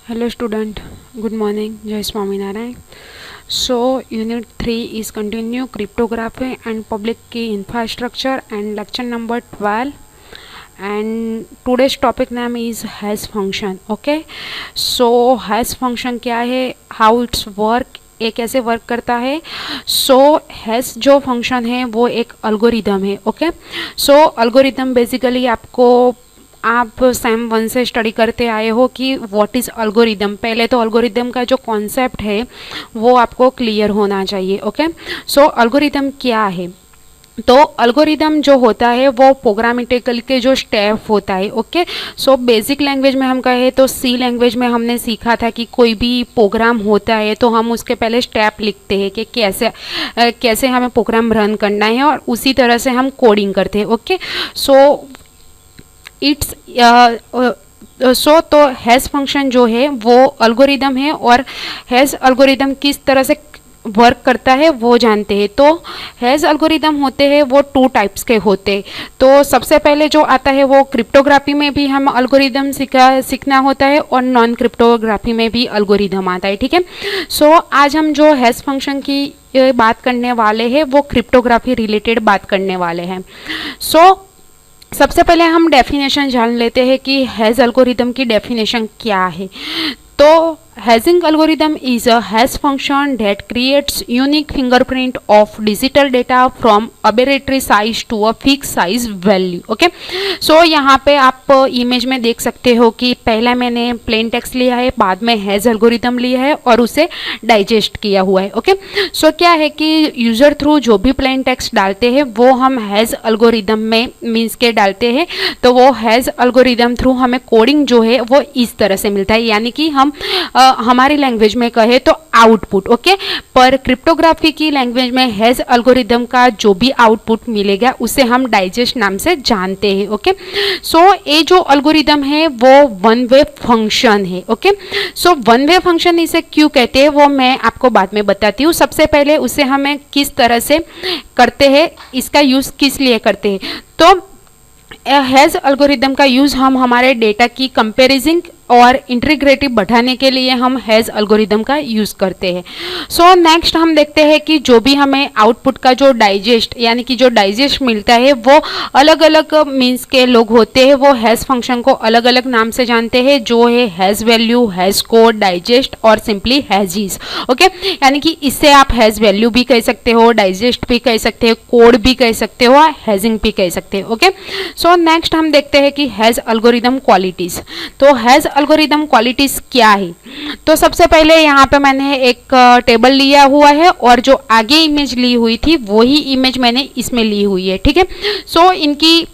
Hello student, good morning, Jai Swaminarayan. So unit 3 is continue cryptography and public key infrastructure and lecture number 12, and today's topic name is hash function. Okay, so hash function क्या है, how it's work, ये कैसे work करता है. सो hash जो function है वो एक अल्गोरिदम है. ओके, सो अल्गोरिदम बेसिकली आपको आप सेम 1 से स्टडी करते आए हो कि व्हाट इज़ अल्गोरिदम. पहले तो अल्गोरिदम का जो कॉन्सेप्ट है वो आपको क्लियर होना चाहिए. ओके, सो अल्गोरिदम क्या है. तो अल्गोरिदम जो होता है वो प्रोग्रामेटिकल के जो स्टेप होता है. ओके, सो बेसिक लैंग्वेज में हम कहें तो सी लैंग्वेज में हमने सीखा था कि कोई भी प्रोग्राम होता है तो हम उसके पहले स्टेप लिखते हैं कि कैसे हमें प्रोग्राम रन करना है, और उसी तरह से हम कोडिंग करते हैं. ओके, सो इट्स सो तो हैश फंक्शन जो है वो अल्गोरिदम है, और हैश अल्गोरिदम किस तरह से वर्क करता है वो जानते हैं. तो हैश अल्गोरिदम होते हैं वो 2 टाइप्स के होते हैं. तो सबसे पहले जो आता है वो क्रिप्टोग्राफी में भी हम अल्गोरिदम सीखना होता है, और नॉन क्रिप्टोग्राफी में भी अल्गोरिदम आता है. ठीक है, सो आज हम जो हैश फंक्शन की बात करने वाले हैं वो क्रिप्टोग्राफी रिलेटेड बात करने वाले हैं. सो सबसे पहले हम डेफिनेशन जान लेते हैं कि हैश एल्गोरिदम की डेफिनेशन क्या है. तो hashing algorithm is a hash function that creates unique fingerprint of digital data from arbitrary size to a fix size value. Okay, so यहाँ पे आप इमेज में देख सकते हो कि पहला मैंने प्लेन टेक्स्ट लिया है, बाद में हैश एल्गोरिदम लिया है और उसे डाइजेस्ट किया हुआ है. ओके, सो क्या है कि यूजर थ्रू जो भी प्लेन टेक्स्ट डालते हैं वो हम हैश एल्गोरिदम में मीन्स के डालते हैं, तो वो हैश एल्गोरिदम थ्रू हमें कोडिंग जो है वो इस तरह से मिलता है, यानी कि हम हमारी लैंग्वेज में कहे तो आउटपुट. ओके, पर क्रिप्टोग्राफी की लैंग्वेज में हैश एल्गोरिदम का जो भी आउटपुट मिलेगा उसे हम डाइजेस्ट नाम से जानते हैं. ओके, सो ये जो एल्गोरिदम है वो वन वे फंक्शन है. Okay, so one way function इसे क्यों कहते हैं वो मैं आपको बाद में बताती हूँ. सबसे पहले उसे हमें किस तरह से करते हैं, इसका यूज किस लिए करते हैं. तो हैश एल्गोरिदम का यूज हम हमारे डेटा की कंपैरिजन और इंटीग्रिटी बढ़ाने के लिए हम हैश एल्गोरिदम का यूज करते हैं. सो नेक्स्ट हम देखते हैं कि जो भी हमें आउटपुट का जो डाइजेस्ट यानी कि जो डाइजेस्ट मिलता है वो अलग अलग मीन्स के लोग होते हैं, वो हैश फंक्शन को अलग अलग नाम से जानते हैं, जो है hash value, hash code, digest और सिंपली हैजिस. ओके, यानी कि इससे आप हैश वैल्यू भी कह सकते हो, डाइजेस्ट भी कह सकते हो, कोड भी कह सकते हो, हैजिंग भी कह सकते हो. ओके, सो नेक्स्ट हम देखते हैं कि हैश एल्गोरिदम क्वालिटीज. तो हैश एल्गोरिदम क्वालिटीज क्या है. तो सबसे पहले यहाँ पे मैंने एक टेबल लिया हुआ है, और जो आगे इमेज ली हुई थी वही इमेज मैंने इसमें ली हुई है. ठीक है, सो इनकी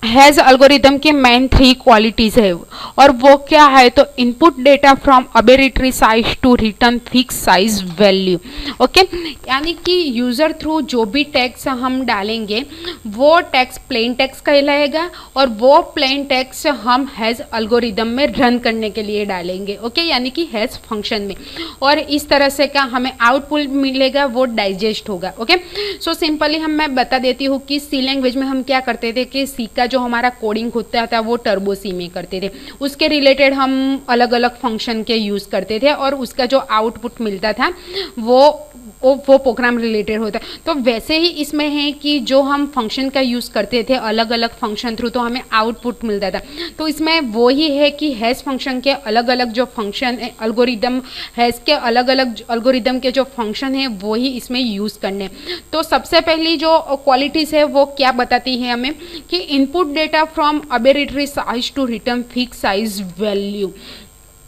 हैश एल्गोरिदम के मेन 3 क्वालिटीज है, और वो क्या है तो input data from arbitrary size to return fix size value. Okay, यानी कि यूजर थ्रू जो भी टेक्स्ट हम डालेंगे वो टेक्स्ट प्लेन टेक्स्ट कहलाएगा, और वो प्लेन टेक्स्ट हम हैश एल्गोरिदम में रन करने के लिए डालेंगे. ओके, यानी कि हैश फंक्शन में, और इस तरह से क्या हमें आउटपुट मिलेगा वो डाइजेस्ट होगा. ओके, सो सिंपली मैं बता देती हूँ कि सी लैंग्वेज में हम क्या करते थे कि सी का जो हमारा कोडिंग होता था वो टर्बो सी में करते थे, उसके रिलेटेड हम अलग अलग फंक्शन के यूज करते थे, और उसका जो आउटपुट मिलता था वो प्रोग्राम रिलेटेड होता है. तो वैसे ही इसमें है कि जो हम फंक्शन का यूज़ करते थे अलग अलग फंक्शन थ्रू, तो हमें आउटपुट मिलता था. तो इसमें वो ही है कि हैश फंक्शन के अलग अलग जो फंक्शन है, एल्गोरिदम हैश के अलग अलग एल्गोरिदम के जो फंक्शन है वो ही इसमें यूज़ करने. तो सबसे पहली जो क्वालिटीज़ है वो क्या बताती है हमें कि input data from arbitrary size to return fix size value,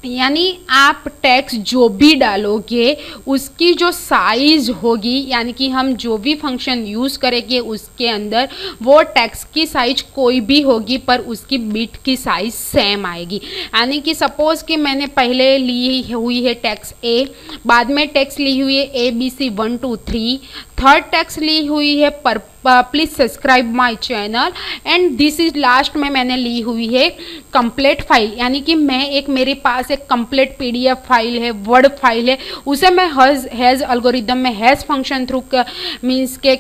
यानी आप टेक्स्ट जो भी डालोगे उसकी जो साइज होगी, यानी कि हम जो भी फंक्शन यूज़ करेंगे उसके अंदर वो टेक्स्ट की साइज कोई भी होगी पर उसकी बिट की साइज सेम आएगी. यानी कि सपोज कि मैंने पहले ली हुई है टेक्स्ट ए, बाद में टेक्स्ट ली हुई है ABC 1 2 3, थर्ड टेक्स्ट ली हुई है पर please subscribe my channel, and this is last में मैंने ली हुई है कंप्लीट फाइल, यानी कि मेरे पास एक कंप्लीट PDF फाइल है, वर्ड फाइल है, उसे मैं हैश एल्गोरिदम में हैश फंक्शन थ्रू मीन्स के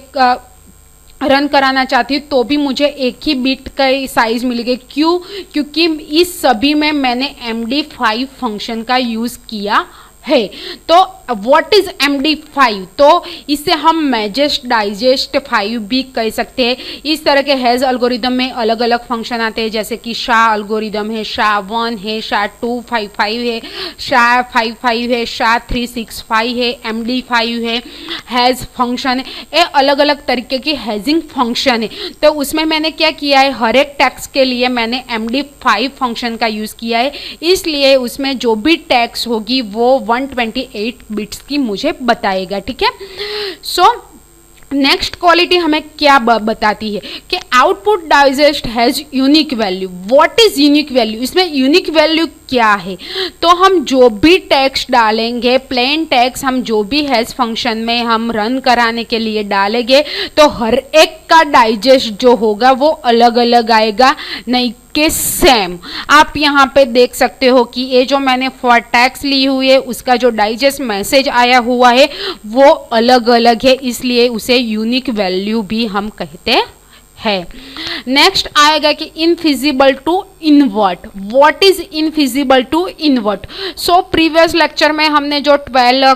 रन कराना चाहती हूँ तो भी मुझे एक ही बिट का साइज मिलेगा। क्यों? क्योंकि इस सभी में मैंने MD5 फंक्शन का यूज़ किया है। तो व्हाट इज MD5? तो इसे हम मैजेस्ट डाइजेस्ट 5 भी कह सकते हैं। इस तरह के हैज़ एल्गोरिदम में अलग अलग फंक्शन आते हैं, जैसे कि SHA एल्गोरिदम है, SHA-1 है, SHA-255 है, SHA-55 है, SHA-365 है, MD5 है, हैज़ फंक्शन है। ये अलग अलग तरीके की हैजिंग फंक्शन है। तो उसमें मैंने क्या किया है, हर एक टैक्स के लिए मैंने MD5 फंक्शन का यूज़ किया है, इसलिए उसमें जो भी टैक्स होगी वो 128 बिट्स की मुझे बताएगा। ठीक है। सो नेक्स्ट क्वालिटी हमें क्या बताती है कि output digest has unique value. What is unique value? इसमें यूनिक वैल्यू क्या है? तो हम जो भी टेक्स्ट डालेंगे, प्लेन टेक्स्ट हम जो भी हैज़ फंक्शन में हम रन कराने के लिए डालेंगे, तो हर एक का डाइजेस्ट जो होगा वो अलग अलग आएगा, नहीं के सेम। आप यहाँ पे देख सकते हो कि ये जो मैंने फॉर टैक्स ली हुई है उसका जो डाइजेस्ट मैसेज आया हुआ है वो अलग अलग है, इसलिए उसे यूनिक वैल्यू भी हम कहते है। नेक्स्ट आएगा कि infeasible to invert. What is infeasible to invert? So previous lecture में हमने जो 12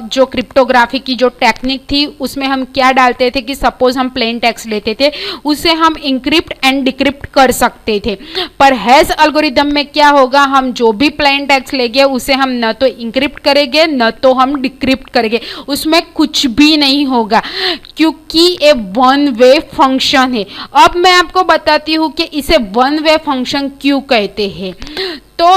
जो क्रिप्टोग्राफी की जो टेक्निक थी उसमें हम क्या डालते थे कि सपोज हम प्लेन टेक्स्ट लेते थे, उसे हम इंक्रिप्ट एंड डिक्रिप्ट कर सकते थे। पर हैज़ एल्गोरिदम में क्या होगा, हम जो भी प्लेन टेक्स्ट लेंगे उसे हम न तो इंक्रिप्ट करेंगे न तो हम डिक्रिप्ट करेंगे, उसमें कुछ भी नहीं होगा क्योंकि ये वन वे फंक्शन है। अब मैं आपको बताती हूँ कि इसे वन वे फंक्शन क्यों कहते हैं। तो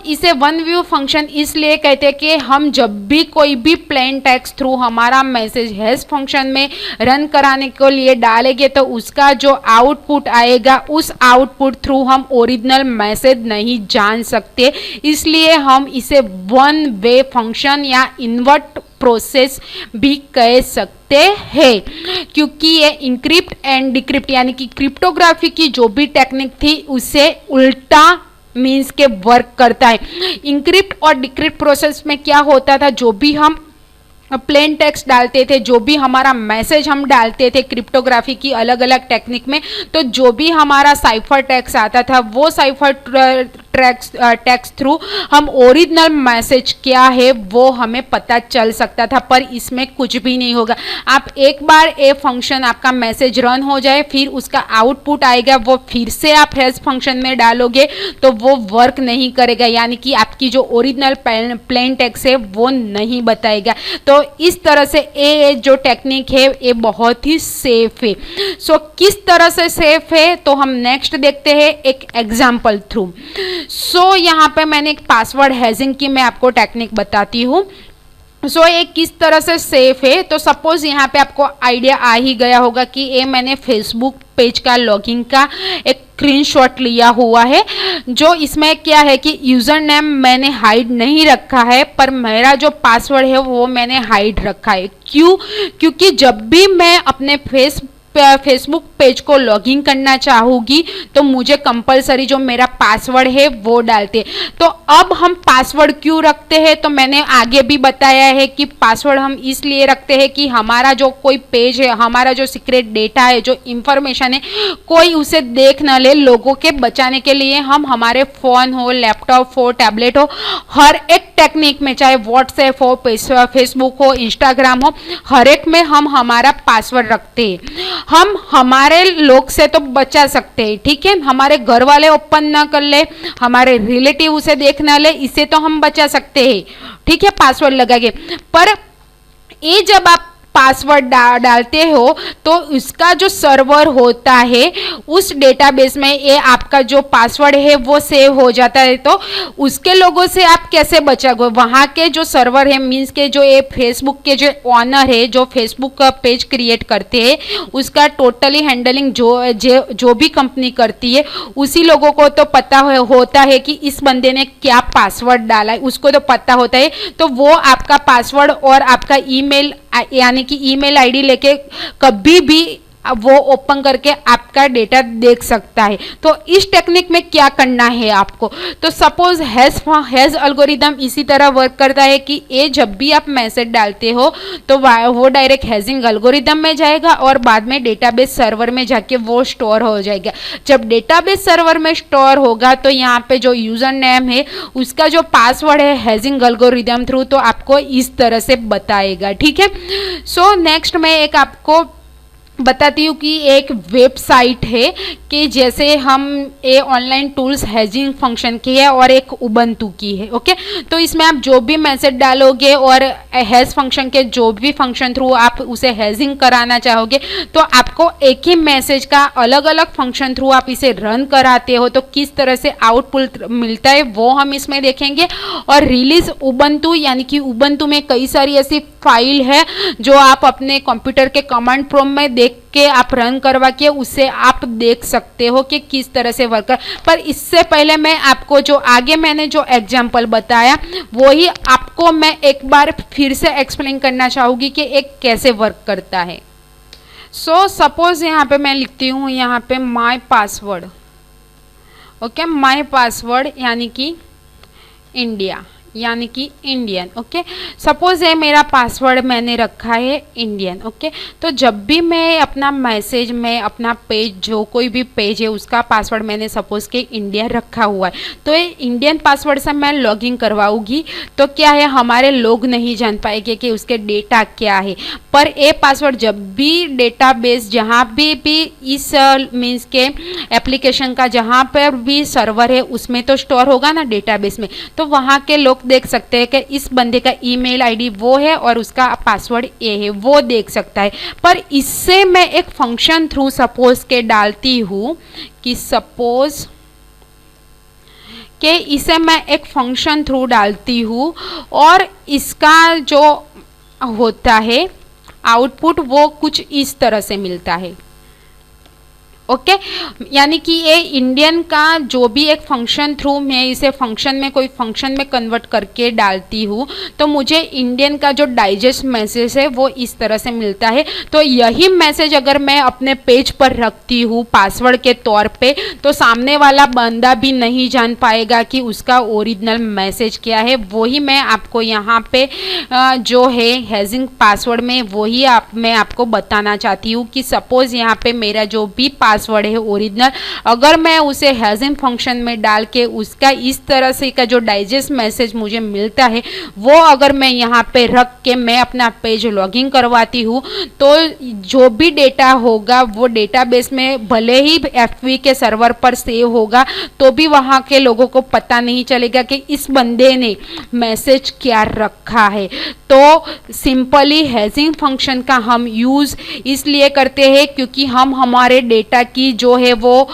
इसे वन व्यू फंक्शन इसलिए कहते हैं कि हम जब भी कोई भी प्लेन टेक्स्ट थ्रू हमारा मैसेज हैज़ फंक्शन में रन कराने के लिए डालेंगे तो उसका जो आउटपुट आएगा उस आउटपुट थ्रू हम ओरिजिनल मैसेज नहीं जान सकते, इसलिए हम इसे वन वे फंक्शन या इन्वर्ट प्रोसेस भी कह सकते हैं। क्योंकि ये इंक्रिप्ट एंड डिक्रिप्ट यानी कि क्रिप्टोग्राफी की जो भी टेक्निक थी उसे उल्टा मीन्स के वर्क करता है। इंक्रिप्ट और डिक्रिप्ट प्रोसेस में क्या होता था, जो भी हम प्लेन टेक्स्ट डालते थे, जो भी हमारा मैसेज हम डालते थे क्रिप्टोग्राफी की अलग अलग टेक्निक में, तो जो भी हमारा साइफर टेक्स्ट आता था वो साइफर टेक्स्ट थ्रू हम ओरिजिनल मैसेज क्या है वो हमें पता चल सकता था। पर इसमें कुछ भी नहीं होगा। आप एक बार ये फंक्शन आपका मैसेज रन हो जाए फिर उसका आउटपुट आएगा, वो फिर से आप हैज़ फंक्शन में डालोगे तो वो वर्क नहीं करेगा, यानी कि आपकी जो ओरिजिनल प्लेन टेक्स्ट है वो नहीं बताएगा। तो इस तरह से ये जो टेक्निक है ये बहुत ही सेफ है। सो किस तरह से सेफ है तो हम नेक्स्ट देखते हैं एक एग्जाम्पल थ्रू। सो यहाँ पे मैंने एक पासवर्ड हैजिंग की मैं आपको टेक्निक बताती हूँ। सो ये किस तरह से सेफ है, तो सपोज यहाँ पे आपको आइडिया आ ही गया होगा कि ये मैंने फेसबुक पेज का लॉगिन का एक स्क्रीनशॉट लिया हुआ है। जो इसमें क्या है कि यूजर नेम मैंने हाइड नहीं रखा है पर मेरा जो पासवर्ड है वो मैंने हाइड रखा है। क्यों? क्योंकि जब भी मैं अपने फेसबुक पेज को लॉगिन करना चाहूँगी तो मुझे कंपलसरी जो मेरा पासवर्ड है वो डालते। तो अब हम पासवर्ड क्यों रखते हैं, तो मैंने आगे भी बताया है कि पासवर्ड हम इसलिए रखते हैं कि हमारा जो कोई पेज है, हमारा जो सीक्रेट डेटा है, जो इंफॉर्मेशन है, कोई उसे देख ना ले। लोगों के बचाने के लिए हम हमारे फ़ोन हो, लैपटॉप हो, टैबलेट हो, हर एक टेक्निक में, चाहे व्हाट्सएप हो, फेसबुक हो, इंस्टाग्राम हो, हर एक में हम हमारा पासवर्ड रखते हैं। हम हमारे लोग से तो बचा सकते हैं, ठीक है, हमारे घर वाले ओपन ना कर ले, हमारे रिलेटिव उसे देख ना ले, इसे तो हम बचा सकते हैं, ठीक है, पासवर्ड लगा के। पर ये जब आप पासवर्ड डालते हो तो उसका जो सर्वर होता है उस डेटाबेस में ये आपका जो पासवर्ड है वो सेव हो जाता है। तो उसके लोगों से आप कैसे बचोगे? वहाँ के जो सर्वर है, मीन्स के जो ये फेसबुक के जो ऑनर है, जो फेसबुक का पेज क्रिएट करते हैं, उसका टोटली हैंडलिंग जो भी कंपनी करती है उसी लोगों को तो पता होता है कि इस बंदे ने क्या पासवर्ड डाला है, उसको तो पता होता है। तो वो आपका पासवर्ड और आपका ईमेल यानी कि ईमेल आईडी लेके कभी भी अब वो ओपन करके आपका डेटा देख सकता है। तो इस टेक्निक में क्या करना है आपको, तो सपोज हैज एल्गोरिदम इसी तरह वर्क करता है कि ये जब भी आप मैसेज डालते हो तो वो डायरेक्ट हैजिंग एल्गोरिदम में जाएगा और बाद में डेटाबेस सर्वर में जाके वो स्टोर हो जाएगा। जब डेटाबेस सर्वर में स्टोर होगा तो यहाँ पे जो यूजर नेम है उसका जो पासवर्ड है हैजिंग एल्गोरिदम थ्रू तो आपको इस तरह से बताएगा। ठीक है, सो नेक्स्ट मैं एक आपको बताती हूँ कि एक वेबसाइट है कि जैसे हम ये ऑनलाइन टूल्स हैजिंग फंक्शन की है और एक उबंटू की है। ओके, तो इसमें आप जो भी मैसेज डालोगे और हैज फंक्शन के जो भी फंक्शन थ्रू आप उसे हैजिंग कराना चाहोगे तो आपको एक ही मैसेज का अलग अलग फंक्शन थ्रू आप इसे रन कराते हो तो किस तरह से आउटपुट मिलता है वो हम इसमें देखेंगे। और रिलीज उबंटू यानी कि उबंटू में कई सारी ऐसी फाइल है जो आप अपने कंप्यूटर के कमांड प्रॉम्प्ट में देख के आप रन करवा के उससे आप देख सकते हो कि किस तरह से वर्क कर। पर इससे पहले मैं आपको जो आगे मैंने जो एग्जांपल बताया वो ही आपको मैं एक बार फिर से एक्सप्लेन करना चाहूँगी कि एक कैसे वर्क करता है। सो सपोज यहाँ पे मैं लिखती हूँ यहाँ पे my password. Okay, my password यानी कि इंडिया यानी कि इंडियन। ओके, सपोज है मेरा पासवर्ड मैंने रखा है इंडियन। ओके, तो जब भी मैं अपना मैसेज में अपना पेज जो कोई भी पेज है उसका पासवर्ड मैंने सपोज के इंडिया रखा हुआ है तो ये इंडियन पासवर्ड से मैं लॉगिन करवाऊंगी तो क्या है हमारे लोग नहीं जान पाएंगे कि उसके डेटा क्या है। पर ये पासवर्ड जब भी डेटाबेस जहाँ भी इस मीन्स के एप्लीकेशन का जहाँ पर भी सर्वर है उसमें तो स्टोर होगा ना डेटाबेस में, तो वहाँ के लोग देख सकते हैं कि इस बंदे का ईमेल आईडी वो है और उसका पासवर्ड ये है, वो देख सकता है। पर इससे मैं एक फंक्शन थ्रू सपोज के डालती हूँ कि सपोज के इसे मैं एक फंक्शन थ्रू डालती हूँ और इसका जो होता है आउटपुट वो कुछ इस तरह से मिलता है। ओके, यानी कि ये इंडियन का जो भी एक फंक्शन थ्रू मैं इसे फंक्शन में कोई फंक्शन में कन्वर्ट करके डालती हूँ तो मुझे इंडियन का जो डाइजेस्ट मैसेज है वो इस तरह से मिलता है। तो यही मैसेज अगर मैं अपने पेज पर रखती हूँ पासवर्ड के तौर पे तो सामने वाला बंदा भी नहीं जान पाएगा कि उसका ओरिजिनल मैसेज क्या है। वही मैं आपको यहाँ पे जो है हैजिंग पासवर्ड में वही मैं आपको बताना चाहती हूँ कि सपोज यहाँ पे मेरा जो भी पासवर्ड है ओरिजिनल अगर मैं उसे हैजिंग फंक्शन में डाल के उसका इस तरह से का जो डाइजेस्ट मैसेज मुझे मिलता है वो अगर मैं यहाँ पे रख के मैं अपना पेज लॉगिन करवाती हूँ तो जो भी डेटा होगा वो डेटाबेस में भले ही एफवी के सर्वर पर सेव होगा तो भी वहाँ के लोगों को पता नहीं चलेगा कि इस बंदे ने मैसेज क्या रखा है। तो सिंपली हैजिंग फंक्शन का हम यूज़ इसलिए करते हैं क्योंकि हम हमारे डेटा की जो है वो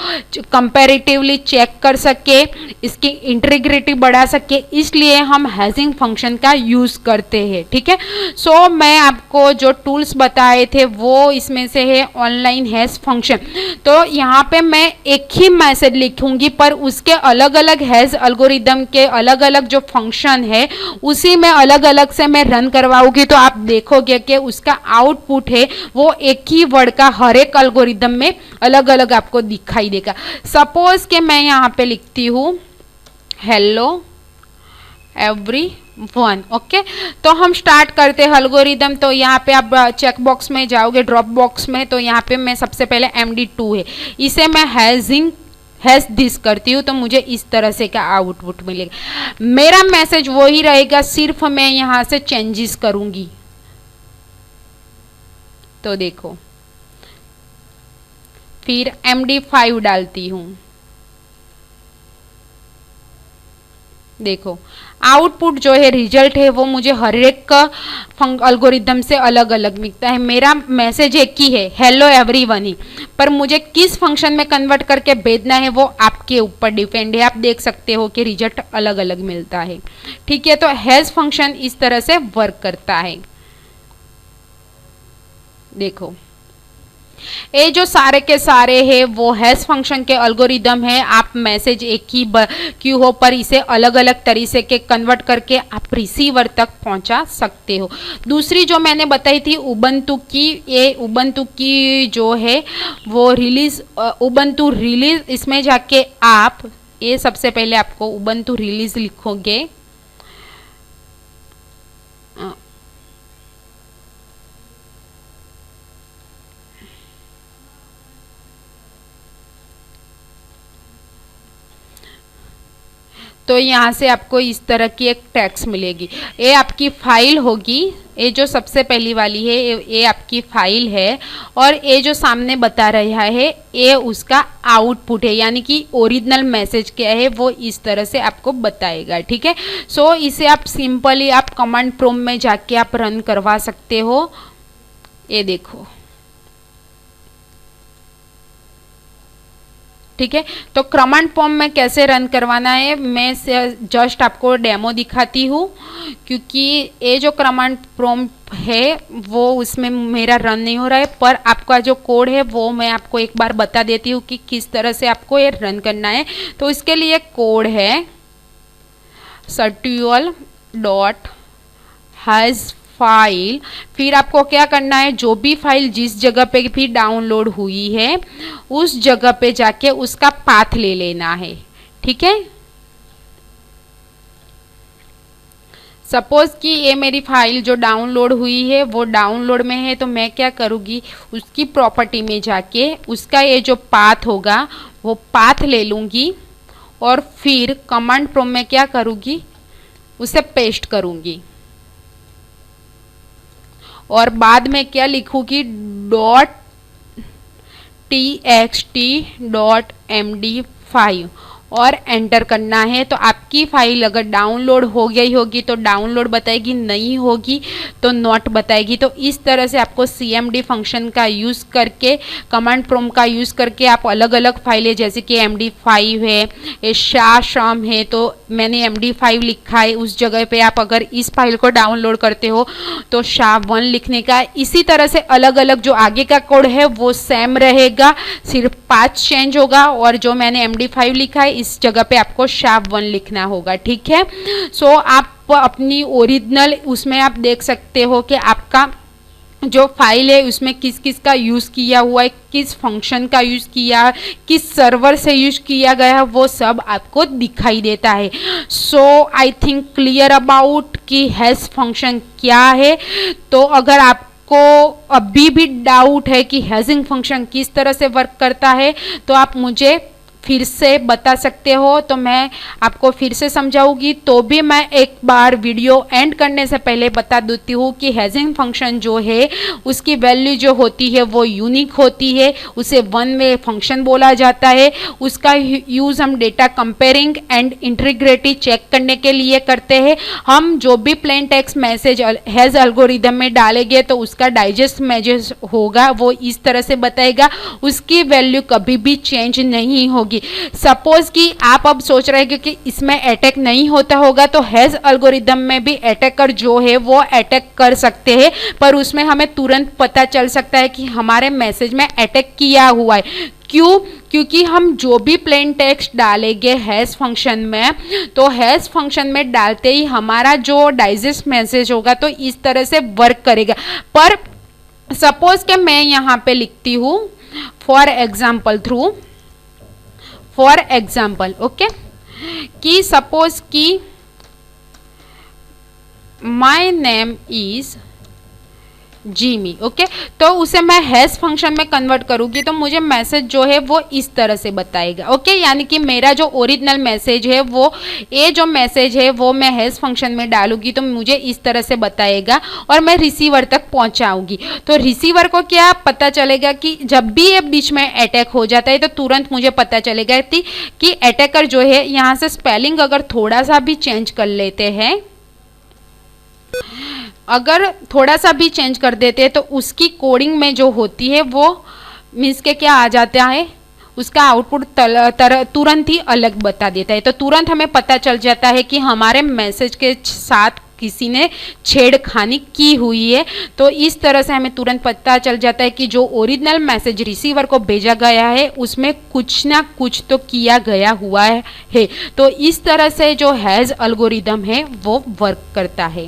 कंपैरेटिवली चेक कर सके, इसकी इंटीग्रिटी बढ़ा सके, इसलिए हम हैजिंग फंक्शन का यूज़ करते हैं। ठीक है, सो मैं आपको जो टूल्स बताए थे वो इसमें से है ऑनलाइन हैज फंक्शन। तो यहाँ पे मैं एक ही मैसेज लिखूंगी पर उसके अलग अलग हैज एल्गोरिदम के अलग अलग जो फंक्शन है उसी में अलग अलग से मैं रन करवाऊंगी तो आप देखोगे कि उसका आउटपुट है वो एक ही वर्ड का हर एक एल्गोरिदम में अलग अलग आपको दिखाई देगा। सपोज के मैं यहाँ पे लिखती हूँ हेलो एवरीवन। ओके, तो हम स्टार्ट करते हैं एल्गोरिदम। तो यहाँ पे आप चेक बॉक्स में जाओगे ड्रॉप बॉक्स में तो यहाँ पे मैं सबसे पहले MD2 है इसे मैं हैज दिस करती हूँ तो मुझे इस तरह से का आउटपुट मिलेगा। मेरा मैसेज वही रहेगा, सिर्फ मैं यहाँ से चेंजेस करूँगी। तो देखो फिर MD5 डालती हूँ, देखो आउटपुट जो है रिजल्ट है वो मुझे हर एक एल्गोरिदम से अलग अलग मिलता है। मेरा मैसेज एक ही है हेलो एवरीवन ही, पर मुझे किस फंक्शन में कन्वर्ट करके भेजना है वो आपके ऊपर डिपेंड है। आप देख सकते हो कि रिजल्ट अलग अलग मिलता है। ठीक है, तो हैज फंक्शन इस तरह से वर्क करता है। देखो ये जो सारे के सारे है वो हैश फंक्शन के एल्गोरिदम है। आप मैसेज एक ही क्यू हो पर इसे अलग अलग तरीके के कन्वर्ट करके आप रिसीवर तक पहुंचा सकते हो। दूसरी जो मैंने बताई थी उबंटू की, ये उबंटू की जो है वो रिलीज, उबंटू रिलीज, इसमें जाके आप ये सबसे पहले आपको उबंटू रिलीज लिखोगे, तो यहाँ से आपको इस तरह की एक टेक्स्ट मिलेगी। ये आपकी फाइल होगी, ये जो सबसे पहली वाली है ये आपकी फाइल है, और ये जो सामने बता रहा है ये उसका आउटपुट है, यानी कि ओरिजिनल मैसेज क्या है वो इस तरह से आपको बताएगा। ठीक है, सो इसे आप सिंपली आप कमांड प्रॉम्प्ट में जाके आप रन करवा सकते हो। ये देखो, ठीक है, तो कमांड प्रॉम्प्ट में कैसे रन करवाना है मैं जस्ट आपको डेमो दिखाती हूँ, क्योंकि ये जो कमांड प्रॉम्प्ट है वो उसमें मेरा रन नहीं हो रहा है, पर आपका जो कोड है वो मैं आपको एक बार बता देती हूँ कि किस तरह से आपको ये रन करना है। तो इसके लिए कोड है सट्यूल डॉट हैज फाइल, फिर आपको क्या करना है, जो भी फाइल जिस जगह पे भी डाउनलोड हुई है उस जगह पे जाके उसका पाथ ले लेना है। ठीक है, सपोज कि ये मेरी फाइल जो डाउनलोड हुई है वो डाउनलोड में है, तो मैं क्या करूँगी, उसकी प्रॉपर्टी में जाके उसका ये जो पाथ होगा वो पाथ ले लूँगी, और फिर कमांड प्रॉम्प्ट में क्या करूँगी, उसे पेस्ट करूँगी, और बाद में क्या लिखूंगी, .txt.md5 और एंटर करना है। तो आपकी फाइल अगर डाउनलोड हो गई होगी तो डाउनलोड बताएगी, नहीं होगी तो नॉट बताएगी। तो इस तरह से आपको cmd फंक्शन का यूज़ करके, कमांड प्रॉम्प्ट का यूज़ करके आप अलग अलग फाइलें, जैसे कि md5 है, ये शाम है, तो मैंने md5 लिखा है, उस जगह पे आप अगर इस फाइल को डाउनलोड करते हो तो SHA-1 लिखने का। इसी तरह से अलग अलग जो आगे का कोड है वो सेम रहेगा, सिर्फ पाथ चेंज होगा, और जो मैंने md5 लिखा है इस जगह पे आपको SHA-1 लिखना होगा। ठीक है, सो आप अपनी ओरिजिनल उसमें आप देख सकते हो कि आपका जो फाइल है उसमें किस किस का यूज़ किया हुआ है, किस फंक्शन का यूज़ किया, किस सर्वर से यूज़ किया गया है, वो सब आपको दिखाई देता है। सो आई थिंक क्लियर अबाउट कि हैश फंक्शन क्या है। तो अगर आपको अभी भी डाउट है कि हैशिंग फंक्शन किस तरह से वर्क करता है तो आप मुझे फिर से बता सकते हो, तो मैं आपको फिर से समझाऊंगी। तो भी मैं एक बार वीडियो एंड करने से पहले बता देती हूँ कि हैशिंग फंक्शन जो है उसकी वैल्यू जो होती है वो यूनिक होती है, उसे वन वे फंक्शन बोला जाता है। उसका यूज़ हम data comparing and integrity check करने के लिए करते हैं। हम जो भी plain text message hash algorithm में डालेंगे तो उसका डाइजेस्ट मैसेज होगा वो इस तरह से बताएगा, उसकी वैल्यू कभी भी चेंज नहीं होगी। सपोज कि आप अब सोच रहे हैं कि इसमें अटैक नहीं होता होगा, तो हैज एल्गोरिदम में भी अटैकर जो है वो अटैक कर सकते हैं, पर उसमें हमें तुरंत पता चल सकता है कि हमारे मैसेज में अटैक किया हुआ है। क्यों? क्योंकि हम जो भी प्लेन टेक्स्ट डालेंगे हैश फंक्शन में, तो हैश फंक्शन में डालते ही हमारा जो डाइजेस्ट मैसेज होगा तो इस तरह से वर्क करेगा। पर सपोज कि मैं यहाँ पे लिखती हूँ फॉर एग्जाम्पल ओके, कि सपोज कि my name is Jimmy, okay, तो उसे मैं हैश फंक्शन में कन्वर्ट करूंगी तो मुझे मैसेज जो है वो इस तरह से बताएगा। ओके, यानी कि मेरा जो ओरिजिनल मैसेज है वो, ये जो मैसेज है वो मैं हैश फंक्शन में डालूंगी तो मुझे इस तरह से बताएगा और मैं रिसीवर तक पहुंचाऊंगी। तो रिसीवर को क्या पता चलेगा कि जब भी ये बीच में अटैक हो जाता है तो तुरंत मुझे पता चलेगा कि अटैकर जो है, यहाँ से स्पेलिंग अगर थोड़ा सा भी चेंज कर लेते हैं, अगर थोड़ा सा भी चेंज कर देते हैं तो उसकी कोडिंग में जो होती है वो मीन्स के क्या आ जाता है, उसका आउटपुट तुरंत ही अलग बता देता है। तो तुरंत हमें पता चल जाता है कि हमारे मैसेज के साथ किसी ने छेड़खानी की हुई है। तो इस तरह से हमें तुरंत पता चल जाता है कि जो ओरिजिनल मैसेज रिसीवर को भेजा गया है उसमें कुछ ना कुछ तो किया गया हुआ है। तो इस तरह से जो हैज़ एल्गोरिदम है वो वर्क करता है।